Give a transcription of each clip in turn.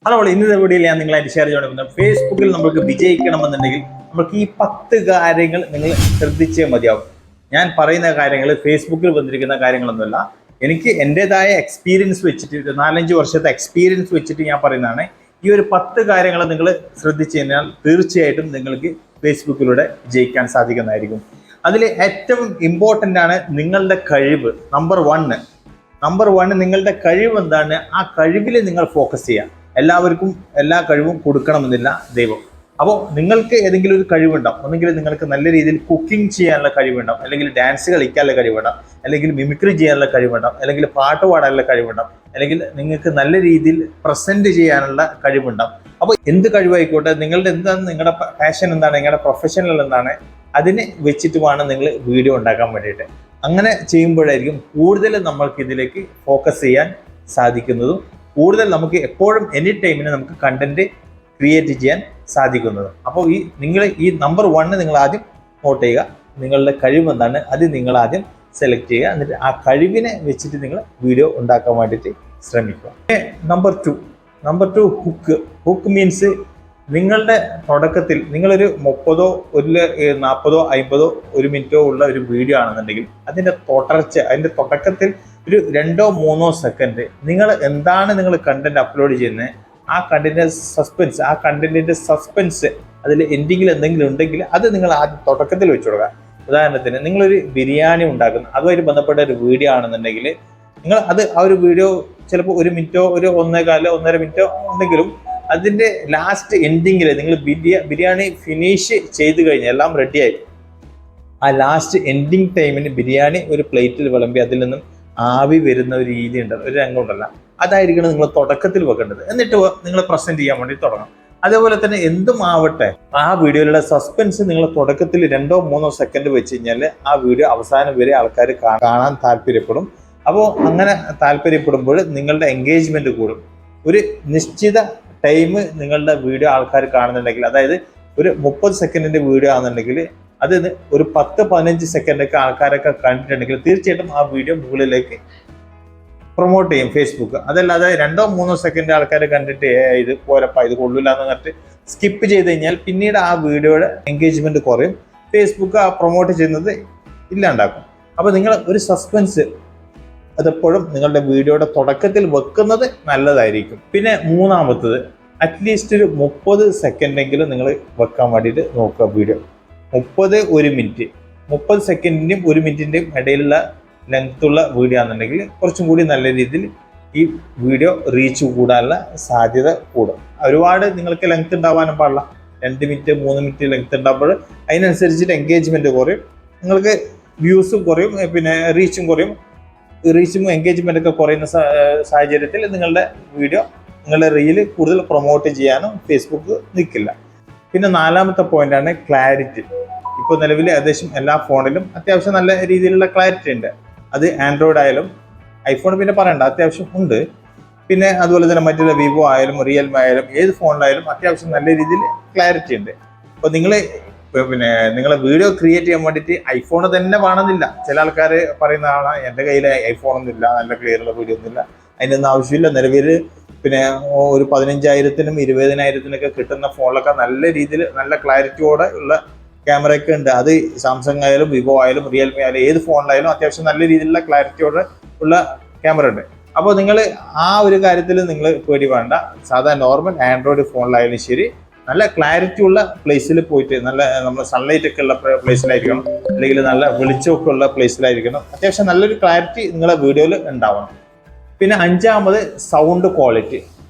Hello, ഇന്നത്തെ വീഡിയോയിൽ ഞാൻ നിങ്ങളായിട്ട് ഷെയർ ചെയ്തുകൊണ്ടിരുന്നത് ഫേസ്ബുക്കിൽ നമുക്ക് വിജയിക്കണമെന്നുണ്ടെങ്കിൽ നമുക്ക് ഈ 10 കാര്യങ്ങൾ നിങ്ങൾ ശ്രദ്ധിച്ചേ മതിയാവും. ഞാൻ പറയുന്ന കാര്യങ്ങൾ ഫേസ്ബുക്കിൽ വന്നിരിക്കുന്ന കാര്യങ്ങളൊന്നുമല്ല. എനിക്ക് എൻ്റെതായ എക്സ്പീരിയൻസ് വെച്ചിട്ട് 4-5 വർഷത്തെ എക്സ്പീരിയൻസ് വെച്ചിട്ട് ഞാൻ പറയുന്നതാണ്. ഈ ഒരു 10 കാര്യങ്ങൾ നിങ്ങൾ ശ്രദ്ധിച്ചു കഴിഞ്ഞാൽ തീർച്ചയായിട്ടും നിങ്ങൾക്ക് ഫേസ്ബുക്കിലൂടെ ജയിക്കാൻ സാധിക്കുന്നതായിരിക്കും. അതിൽ ഏറ്റവും ഇമ്പോർട്ടൻ്റ് ആണ് നിങ്ങളുടെ കഴിവ്. നമ്പർ വൺ നിങ്ങളുടെ കഴിവ് എന്താണ്? ആ കഴിവിൽ നിങ്ങൾ ഫോക്കസ് ചെയ്യുക. എല്ലാവർക്കും എല്ലാ കഴിവും കൊടുക്കണമെന്നില്ല ദൈവം. അപ്പോൾ നിങ്ങൾക്ക് ഏതെങ്കിലും ഒരു കഴിവുണ്ടാവും. ഒന്നെങ്കിൽ നിങ്ങൾക്ക് നല്ല രീതിയിൽ കുക്കിംഗ് ചെയ്യാനുള്ള കഴിവുണ്ടാവും, അല്ലെങ്കിൽ ഡാൻസ് കളിക്കാനുള്ള കഴിവുണ്ടാവും, അല്ലെങ്കിൽ മിമിക്രി ചെയ്യാനുള്ള കഴിവുണ്ടാവും, അല്ലെങ്കിൽ പാട്ട് പാടാനുള്ള കഴിവുണ്ടാവും, അല്ലെങ്കിൽ നിങ്ങൾക്ക് നല്ല രീതിയിൽ പ്രസന്റ് ചെയ്യാനുള്ള കഴിവുണ്ടാവും. അപ്പോൾ എന്ത് കഴിവായിക്കോട്ടെ, നിങ്ങളുടെ എന്താണ്, നിങ്ങളുടെ പാഷൻ എന്താണ്, നിങ്ങളുടെ പ്രൊഫഷണൽ എന്താണ്, അതിനെ വെച്ചിട്ട് വേണം നിങ്ങൾ വീഡിയോ ഉണ്ടാക്കാൻ വേണ്ടിയിട്ട്. അങ്ങനെ ചെയ്യുമ്പോഴായിരിക്കും കൂടുതൽ നമ്മൾക്ക് ഇതിലേക്ക് ഫോക്കസ് ചെയ്യാൻ സാധിക്കുന്നതും കൂടുതൽ നമുക്ക് എപ്പോഴും എനി ടൈമിന് നമുക്ക് കണ്ടന്റ് ക്രിയേറ്റ് ചെയ്യാൻ സാധിക്കുന്നത്. അപ്പോൾ നിങ്ങൾ ഈ നമ്പർ 1 നിങ്ങൾ ആദ്യം നോട്ട് ചെയ്യുക. നിങ്ങളുടെ കഴിവ് എന്താണ് അത് നിങ്ങൾ ആദ്യം സെലക്ട് ചെയ്യുക. എന്നിട്ട് ആ കഴിവിനെ വെച്ചിട്ട് നിങ്ങൾ വീഡിയോ ഉണ്ടാക്കാൻ വേണ്ടിയിട്ട് ശ്രമിക്കുക. നമ്പർ ടു ഹുക്ക് മീൻസ് നിങ്ങളുടെ തുടക്കത്തിൽ നിങ്ങളൊരു 30, 40, 50, 1 മിനിറ്റോ ഉള്ള ഒരു വീഡിയോ ആണെന്നുണ്ടെങ്കിൽ അതിൻ്റെ തുടക്കത്തിൽ ഒരു 2-3 സെക്കൻഡ് നിങ്ങൾ എന്താണ് നിങ്ങൾ കണ്ടന്റ് അപ്ലോഡ് ചെയ്യുന്നത്, ആ കണ്ടന്റിന്റെ സസ്പെൻസ് അതിൽ എൻഡിങ്ങിൽ എന്തെങ്കിലും ഉണ്ടെങ്കിൽ അത് നിങ്ങൾ ആദ്യം തുടക്കത്തിൽ വെച്ചു കൊടുക്കുക. ഉദാഹരണത്തിന് നിങ്ങളൊരു ബിരിയാണി ഉണ്ടാക്കുന്ന അതുമായിട്ട് ബന്ധപ്പെട്ട ഒരു വീഡിയോ ആണെന്നുണ്ടെങ്കിൽ നിങ്ങൾ ആ ഒരു വീഡിയോ ചിലപ്പോൾ 1 മിനിറ്റോ 1.25-1.5 മിനിറ്റോ ഉണ്ടെങ്കിലും അതിന്റെ ലാസ്റ്റ് എൻഡിങ്ങിൽ നിങ്ങൾ ബിരിയാണി ഫിനിഷ് ചെയ്ത് കഴിഞ്ഞാൽ എല്ലാം റെഡിയായി, ആ ലാസ്റ്റ് എൻഡിങ് ടൈമിന് ബിരിയാണി ഒരു പ്ലേറ്റിൽ വിളമ്പി അതിൽ നിന്നും ആവി വരുന്ന ഒരു രീതി ഉണ്ട്, ഒരു രംഗമുണ്ടല്ല, അതായിരിക്കണം നിങ്ങൾ തുടക്കത്തിൽ വെക്കേണ്ടത്. എന്നിട്ട് നിങ്ങൾ പ്രസന്റ് ചെയ്യാൻ വേണ്ടി തുടങ്ങാം. അതേപോലെ തന്നെ എന്തും ആവട്ടെ, ആ വീഡിയോയിലുള്ള സസ്പെൻസ് നിങ്ങൾ തുടക്കത്തിൽ 2-3 സെക്കൻഡ് വെച്ച് കഴിഞ്ഞാൽ ആ വീഡിയോ അവസാനം വരെ ആൾക്കാർ കാണാൻ താല്പര്യപ്പെടും. അപ്പോൾ അങ്ങനെ താല്പര്യപ്പെടുമ്പോൾ നിങ്ങളുടെ എൻഗേജ്മെന്റ് കൂടും. ഒരു നിശ്ചിത ടൈം നിങ്ങളുടെ വീഡിയോ ആൾക്കാർ കാണുന്നുണ്ടെങ്കിൽ, അതായത് ഒരു 30 സെക്കൻഡിന്റെ വീഡിയോ ആണെന്നുണ്ടെങ്കിൽ അത് ഒരു 10-15 സെക്കൻഡൊക്കെ ആൾക്കാരൊക്കെ കണ്ടിട്ടുണ്ടെങ്കിൽ തീർച്ചയായിട്ടും ആ വീഡിയോ മുകളിലേക്ക് പ്രൊമോട്ട് ചെയ്യും ഫേസ്ബുക്ക്. അതല്ലാതെ 2-3 സെക്കൻഡ് ആൾക്കാർ കണ്ടിട്ട് ഇത് പോരപ്പ, ഇത് കൊള്ളില്ല എന്ന് പറഞ്ഞിട്ട് സ്കിപ്പ് ചെയ്ത് കഴിഞ്ഞാൽ പിന്നീട് ആ വീഡിയോയുടെ എൻഗേജ്മെന്റ് കുറയും, ഫേസ്ബുക്ക് ആ പ്രൊമോട്ട് ചെയ്യുന്നത് ഇല്ലാണ്ടാക്കും. അപ്പോൾ നിങ്ങൾ ഒരു സസ്പെൻസ് അതെപ്പോഴും നിങ്ങളുടെ വീഡിയോയുടെ തുടക്കത്തിൽ വെക്കുന്നത് നല്ലതായിരിക്കും. പിന്നെ മൂന്നാമത്തത്, അറ്റ്ലീസ്റ്റ് ഒരു 30 സെക്കൻഡെങ്കിലും നിങ്ങൾ വെക്കാൻ വേണ്ടിയിട്ട് നോക്കുക. വീഡിയോ 1 മിനിറ്റ് 30 സെക്കൻഡിൻ്റെയും 1 മിനിറ്റിൻ്റെയും ഇടയിലുള്ള ലെങ്ത്തുള്ള വീഡിയോ ആണെന്നുണ്ടെങ്കിൽ കുറച്ചും കൂടി നല്ല രീതിയിൽ ഈ വീഡിയോ റീച്ച് കൂടാനുള്ള സാധ്യത കൂടും. ഒരുപാട് നിങ്ങൾക്ക് ലെങ്ത് ഉണ്ടാവാനും പാടില്ല. 2 മിനിറ്റ് 3 മിനിറ്റ് ലെങ്ത് ഉണ്ടാകുമ്പോൾ അതിനനുസരിച്ചിട്ട് എൻഗേജ്മെന്റ് കുറയും, നിങ്ങൾക്ക് വ്യൂസും കുറയും, പിന്നെ റീച്ചും കുറയും. റീച്ചും എൻഗേജ്മെന്റ് ഒക്കെ കുറയുന്ന സാഹചര്യത്തിൽ നിങ്ങളുടെ റീല് കൂടുതൽ പ്രൊമോട്ട് ചെയ്യാനും ഫേസ്ബുക്ക് നിൽക്കില്ല. പിന്നെ 4-മത്തെ പോയിന്റാണ് ക്ലാരിറ്റി. ഇപ്പോൾ നിലവിൽ ഏകദേശം എല്ലാ ഫോണിലും അത്യാവശ്യം നല്ല രീതിയിലുള്ള ക്ലാരിറ്റി ഉണ്ട്. അത് ആൻഡ്രോയിഡ് ആയാലും ഐഫോൺ പിന്നെ പറയണ്ട, അത്യാവശ്യം ഉണ്ട്. പിന്നെ അതുപോലെ തന്നെ മറ്റുള്ള വിവോ ആയാലും റിയൽമി ആയാലും ഏത് ഫോണിലായാലും അത്യാവശ്യം നല്ല രീതിയിൽ ക്ലാരിറ്റി ഉണ്ട്. അപ്പോൾ നിങ്ങളെ വീഡിയോ ക്രിയേറ്റ് ചെയ്യാൻ വേണ്ടിയിട്ട് ഐഫോൺ തന്നെ വേണമെന്നില്ല. ചില ആൾക്കാർ പറയുന്നതാണ് എൻ്റെ കയ്യിൽ ഐഫോൺ ഒന്നുമില്ല, നല്ല ക്ലിയറുള്ള വീഡിയോ ഒന്നുമില്ല, അതിനൊന്നും ആവശ്യമില്ല. നിലവിൽ പിന്നെ ഒരു 15,000-നും 20,000-നൊക്കെ കിട്ടുന്ന ഫോണിലൊക്കെ നല്ല രീതിയിൽ നല്ല ക്ലാരിറ്റിയോടെ ഉള്ള ക്യാമറയൊക്കെ ഉണ്ട്. അത് സാംസങ് ആയാലും വിവോ ആയാലും റിയൽമി ആയാലും ഏത് ഫോണിലായാലും അത്യാവശ്യം നല്ല രീതിയിലുള്ള ക്ലാരിറ്റിയോടെ ഉള്ള ക്യാമറ ഉണ്ട്. അപ്പോൾ നിങ്ങൾ ആ ഒരു കാര്യത്തിൽ നിങ്ങൾ പേടി വേണ്ട. സാധാരണ നോർമൽ ആൻഡ്രോയിഡ് ഫോണിലായാലും ശരി നല്ല ക്ലാരിറ്റി ഉള്ള പ്ലേസിൽ പോയിട്ട്, നമ്മൾ സൺലൈറ്റ് ഒക്കെ ഉള്ള പ്ലേസിലായിരിക്കണം, അല്ലെങ്കിൽ നല്ല വെളിച്ചമൊക്കെ ഉള്ള പ്ലേസിലായിരിക്കണം. അത്യാവശ്യം നല്ലൊരു ക്ലാരിറ്റി നിങ്ങളുടെ വീഡിയോയിൽ ഉണ്ടാവണം. പിന്നെ 5-മത് സൗണ്ട് ക്വാളിറ്റി.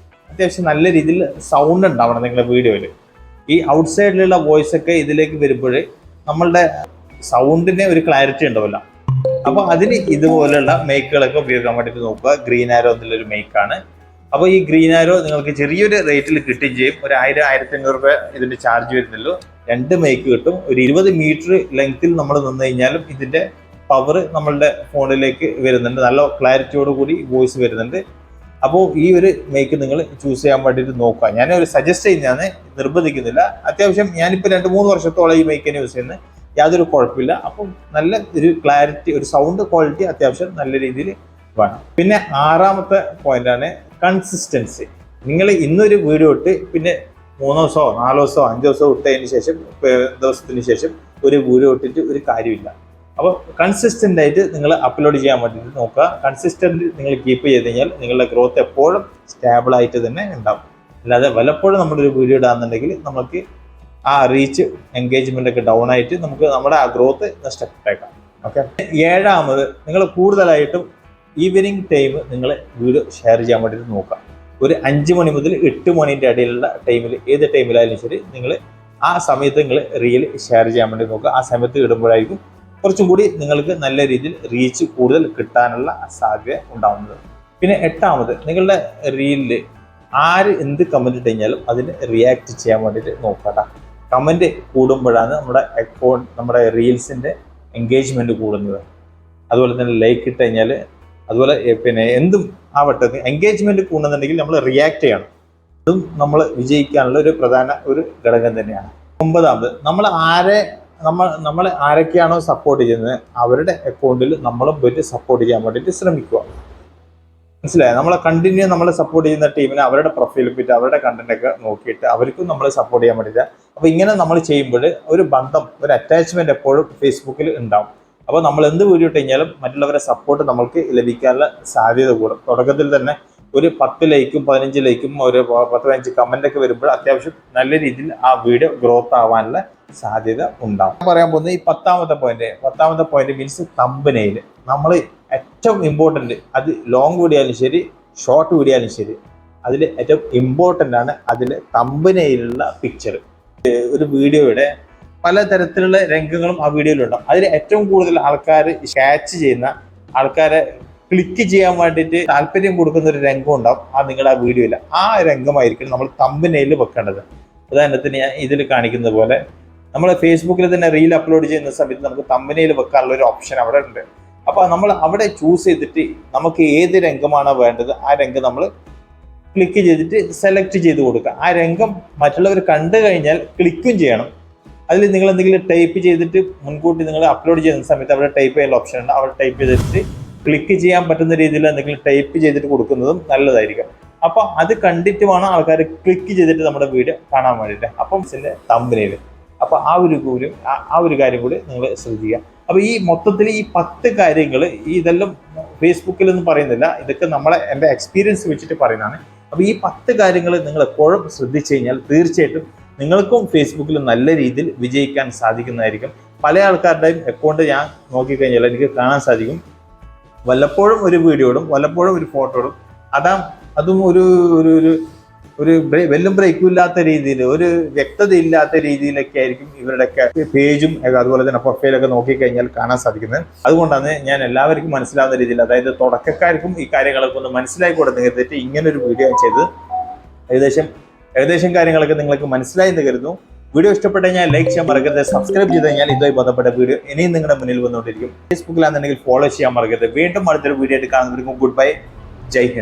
അത്യാവശ്യം നല്ല രീതിയിൽ സൗണ്ട് ഉണ്ടാവണം നിങ്ങളുടെ വീഡിയോയിൽ. ഈ ഔട്ട്സൈഡിലുള്ള വോയിസ് ഒക്കെ ഇതിലേക്ക് വരുമ്പോൾ നമ്മളുടെ സൗണ്ടിന് ഒരു ക്ലാരിറ്റി ഉണ്ടാവില്ല. അപ്പോൾ അതിന് ഇതുപോലെയുള്ള മേക്കുകളൊക്കെ ഉപയോഗിക്കാൻ വേണ്ടിയിട്ട് നോക്കുക. ഗ്രീൻ ആരോ എന്നുള്ളൊരു മേക്കാണ്. അപ്പോൾ ഈ ഗ്രീൻ ആരോ നിങ്ങൾക്ക് ചെറിയൊരു റേറ്റിൽ കിട്ടുകയും ചെയ്യും. ഒരു 1,000-1,500 രൂപ ഇതിന്റെ ചാർജ് വരുന്നുള്ളൂ. 2 മേക്ക് കിട്ടും. ഒരു 20 മീറ്റർ ലെങ്ത്തിൽ നമ്മൾ നിന്ന് കഴിഞ്ഞാലും ഇതിന്റെ പവർ നമ്മളുടെ ഫോണിലേക്ക് വരുന്നുണ്ട്. നല്ല ക്ലാരിറ്റിയോട് കൂടി വോയിസ് വരുന്നുണ്ട്. അപ്പോൾ ഈ ഒരു മേക്ക് നിങ്ങൾ ചൂസ് ചെയ്യാൻ വേണ്ടിയിട്ട് നോക്കുക. ഞാൻ ഒരു സജസ്റ്റ് ചെയ്യുന്നതാണ്, നിർബന്ധിക്കുന്നില്ല. അത്യാവശ്യം ഞാനിപ്പോൾ 2-3 വർഷത്തോളം ഈ മേക്കിനെ യൂസ് ചെയ്യുന്നത്, യാതൊരു കുഴപ്പമില്ല. അപ്പം നല്ല ഒരു ക്ലാരിറ്റി, ഒരു സൗണ്ട് ക്വാളിറ്റി അത്യാവശ്യം നല്ല രീതിയിൽ വേണം. പിന്നെ 6-മത്തെ പോയിന്റാണ് കൺസിസ്റ്റൻസി. നിങ്ങൾ ഇന്നൊരു വീഡിയോ ഇട്ട് പിന്നെ 3 ദിവസമോ 4 ദിവസമോ 5 ദിവസമോ ഇട്ടതിന് ശേഷം ദിവസത്തിന് ശേഷം ഒരു വീഡിയോ ഇട്ടിട്ട് ഒരു കാര്യമില്ല. അപ്പോൾ കൺസിസ്റ്റൻ്റ് ആയിട്ട് നിങ്ങൾ അപ്ലോഡ് ചെയ്യാൻ വേണ്ടിയിട്ട് നോക്കുക. കൺസിസ്റ്റൻ്റ് നിങ്ങൾ കീപ്പ് ചെയ്ത് കഴിഞ്ഞാൽ നിങ്ങളുടെ ഗ്രോത്ത് എപ്പോഴും സ്റ്റേബിൾ ആയിട്ട് തന്നെ ഉണ്ടാവും. അല്ലാതെ വല്ലപ്പോഴും നമ്മളൊരു വീഡിയോ ഇടാന്നുണ്ടെങ്കിൽ നമുക്ക് ആ റീച്ച് എൻഗേജ്മെൻ്റ് ഒക്കെ ഡൗൺ ആയിട്ട് നമുക്ക് നമ്മുടെ ആ ഗ്രോത്ത് നഷ്ടപ്പെട്ടേക്കാം. ഓക്കെ. 7ാമത്, നിങ്ങൾ കൂടുതലായിട്ടും ഈവനിങ് ടൈം നിങ്ങൾ വീഡിയോ ഷെയർ ചെയ്യാൻ വേണ്ടിയിട്ട് നോക്കുക. ഒരു 5 മണി മുതൽ 8 മണിൻ്റെ ഇടയിലുള്ള ടൈമിൽ, ഏത് ടൈമിലായാലും ശരി, നിങ്ങൾ ആ സമയത്ത് നിങ്ങൾ റീൽ ഷെയർ ചെയ്യാൻ വേണ്ടി നോക്കുക. ആ സമയത്ത് ഇടുമ്പോഴായിരിക്കും കുറച്ചും കൂടി നിങ്ങൾക്ക് നല്ല രീതിയിൽ റീച്ച് കൂടുതൽ കിട്ടാനുള്ള സാധ്യത ഉണ്ടാവുന്നത്. പിന്നെ 8ാമത്, നിങ്ങളുടെ റീലിൽ ആര് എന്ത് കമൻറ്റ് ഇട്ട് കഴിഞ്ഞാലും അതിന് റിയാക്ട് ചെയ്യാൻ വേണ്ടിയിട്ട് നോക്കുക. കമൻറ്റ് കൂടുമ്പോഴാണ് നമ്മുടെ റീൽസിൻ്റെ എൻഗേജ്മെൻറ്റ് കൂടുന്നത്. അതുപോലെ തന്നെ ലൈക്ക് ഇട്ട് കഴിഞ്ഞാൽ, അതുപോലെ പിന്നെ എന്തും ആവട്ടെ, എൻഗേജ്മെൻറ്റ് കൂടുന്നുണ്ടെങ്കിൽ നമ്മൾ റിയാക്ട് ചെയ്യണം. അതും നമ്മൾ വിജയിക്കാനുള്ള ഒരു പ്രധാന ഘടകം തന്നെയാണ്. 9ാമത്, നമ്മൾ ആരൊക്കെയാണോ സപ്പോർട്ട് ചെയ്യുന്നത് അവരുടെ അക്കൗണ്ടിൽ നമ്മളും പോയിട്ട് സപ്പോർട്ട് ചെയ്യാൻ വേണ്ടിയിട്ട് ശ്രമിക്കുക. മനസ്സിലായോ? നമ്മളെ കണ്ടിന്യൂ നമ്മൾ സപ്പോർട്ട് ചെയ്യുന്ന ടീമിനെ അവരുടെ പ്രൊഫൈൽ പോയിട്ട് അവരുടെ കണ്ടന്റ് ഒക്കെ നോക്കിയിട്ട് അവർക്കും നമ്മൾ സപ്പോർട്ട് ചെയ്യാൻ വേണ്ടിയിട്ട്. അപ്പോൾ ഇങ്ങനെ നമ്മൾ ചെയ്യുമ്പോൾ ഒരു ബന്ധം, ഒരു അറ്റാച്ച്മെന്റ് എപ്പോഴും ഫേസ്ബുക്കിൽ ഉണ്ടാവും. അപ്പോൾ നമ്മൾ എന്ത് വീഡിയോ ഇട്ട് കഴിഞ്ഞാലും മറ്റുള്ളവരെ സപ്പോർട്ട് നമ്മൾക്ക് ലഭിക്കാനുള്ള സാധ്യത കൂടും. തുടക്കത്തിൽ തന്നെ ഒരു 10 ലൈക്കും 15 ലൈക്കും ഒരു 10-15 കമന്റ് ഒക്കെ വരുമ്പോൾ അത്യാവശ്യം നല്ല രീതിയിൽ ആ വീഡിയോ ഗ്രോത്ത് ആവാനുള്ള സാധ്യത ഉണ്ടാവും. പറയാൻ പോകുന്നത് ഈ 10ാമത്തെ പോയിന്റ് മീൻസ് തമ്പനെയിൽ. നമ്മൾ ഏറ്റവും ഇമ്പോർട്ടൻറ്റ്, അത് ലോങ് വീഡിയോ ആയാലും ശരി ഷോർട്ട് വീഡിയോ ആയാലും ശരി, അതിൽ ഏറ്റവും ഇമ്പോർട്ടൻ്റ് ആണ് അതിൽ തമ്പനെയിലുള്ള പിക്ചർ. ഒരു വീഡിയോയുടെ പലതരത്തിലുള്ള രംഗങ്ങളും ആ വീഡിയോയിലുണ്ടാവും. അതിൽ ഏറ്റവും കൂടുതൽ ആൾക്കാർ ക്യാച്ച് ചെയ്യുന്ന, ആൾക്കാരെ ക്ലിക്ക് ചെയ്യാൻ വേണ്ടിയിട്ട് താല്പര്യം കൊടുക്കുന്ന ഒരു രംഗം ഉണ്ടാവും നിങ്ങളുടെ ആ വീഡിയോയിൽ. ആ രംഗമായിരിക്കും നമ്മൾ തമ്പനെയിൽ വെക്കേണ്ടത്. ഉദാഹരണത്തിന് ഞാൻ ഇതിൽ കാണിക്കുന്നത് പോലെ നമ്മൾ ഫേസ്ബുക്കിൽ തന്നെ റീൽ അപ്ലോഡ് ചെയ്യുന്ന സമയത്ത് നമുക്ക് തമ്പനെയിൽ വെക്കാനുള്ള ഒരു ഓപ്ഷൻ അവിടെ ഉണ്ട്. അപ്പോൾ നമ്മൾ അവിടെ ചൂസ് ചെയ്തിട്ട് നമുക്ക് ഏത് രംഗമാണോ വേണ്ടത് ആ രംഗം നമ്മൾ ക്ലിക്ക് ചെയ്തിട്ട് സെലക്ട് ചെയ്ത് കൊടുക്കുക. ആ രംഗം മറ്റുള്ളവർ കണ്ടു കഴിഞ്ഞാൽ ക്ലിക്കും ചെയ്യണം. അതിൽ നിങ്ങൾ എന്തെങ്കിലും ടൈപ്പ് ചെയ്തിട്ട് മുൻകൂട്ടി നിങ്ങൾ അപ്ലോഡ് ചെയ്യുന്ന സമയത്ത് അവിടെ ടൈപ്പ് ചെയ്യാനുള്ള ഓപ്ഷൻ ഉണ്ട്. അവിടെ ടൈപ്പ് ചെയ്തിട്ട് ക്ലിക്ക് ചെയ്യാൻ പറ്റുന്ന രീതിയിൽ എന്തെങ്കിലും ടൈപ്പ് ചെയ്തിട്ട് കൊടുക്കുന്നതും നല്ലതായിരിക്കും. അപ്പോൾ അത് കണ്ടിട്ട് വേണം ആൾക്കാർ ക്ലിക്ക് ചെയ്തിട്ട് നമ്മുടെ വീഡിയോ കാണാൻ വേണ്ടിയിട്ട്. അപ്പം തമ്പനെയിൽ. അപ്പോൾ ആ ഒരു കാര്യം കൂടി നിങ്ങൾ ശ്രദ്ധിക്കുക. അപ്പോൾ ഈ മൊത്തത്തിൽ ഈ 10 കാര്യങ്ങൾ, ഇതെല്ലാം ഫേസ്ബുക്കിലൊന്നും പറയുന്നില്ല, ഇതൊക്കെ എൻ്റെ എക്സ്പീരിയൻസ് വെച്ചിട്ട് പറയുന്നതാണ്. അപ്പോൾ ഈ 10 കാര്യങ്ങൾ നിങ്ങൾ എപ്പോഴും ശ്രദ്ധിച്ചു കഴിഞ്ഞാൽ തീർച്ചയായിട്ടും നിങ്ങൾക്കും ഫേസ്ബുക്കിൽ നല്ല രീതിയിൽ വിജയിക്കാൻ സാധിക്കുന്നതായിരിക്കും. പല ആൾക്കാരുടെയും അക്കൗണ്ട് ഞാൻ നോക്കിക്കഴിഞ്ഞാൽ എനിക്ക് കാണാൻ സാധിക്കും, വല്ലപ്പോഴും ഒരു വീഡിയോ ഇടും, വല്ലപ്പോഴും ഒരു ഫോട്ടോ ഇടും. അതും ഒരു വെല്ലും ബ്രേക്കും ഇല്ലാത്ത രീതിയിൽ, ഒരു വ്യക്തത ഇല്ലാത്ത രീതിയിലൊക്കെ ആയിരിക്കും ഇവരുടെയൊക്കെ പേജും അതുപോലെ തന്നെ പ്രൊഫൈലൊക്കെ നോക്കിക്കഴിഞ്ഞാൽ കാണാൻ സാധിക്കുന്നത്. അതുകൊണ്ടാണ് ഞാൻ എല്ലാവർക്കും മനസ്സിലാവുന്ന രീതിയിൽ, അതായത് തുടക്കക്കാർക്കും ഈ കാര്യങ്ങളൊക്കെ ഒന്ന് മനസ്സിലാക്കി കൊടുത്ത് കരുതിയിട്ട് ഇങ്ങനൊരു വീഡിയോ ചെയ്ത് ഏകദേശം കാര്യങ്ങളൊക്കെ നിങ്ങൾക്ക് മനസ്സിലായി എന്ന് കരുതുന്നു. വീഡിയോ ഇഷ്ടപ്പെട്ടു കഴിഞ്ഞാൽ ലൈക്ക് ചെയ്യാൻ മറക്കരുത്. സബ്സ്ക്രൈബ് ചെയ്ത് കഴിഞ്ഞാൽ ഇതുമായി ബന്ധപ്പെട്ട വീഡിയോ ഇനിയും നിങ്ങളുടെ മുന്നിൽ വന്നുകൊണ്ടിരിക്കും. ഫേസ്ബുക്കിലാണെന്നുണ്ടെങ്കിൽ ഫോളോ ചെയ്യാൻ മറക്കരുത്. വീണ്ടും അടുത്തൊരു വീഡിയോ ആയിട്ട് കാണുന്നവർക്കും ഗുഡ് ബൈ, ജയ് ഹിന്ദ്.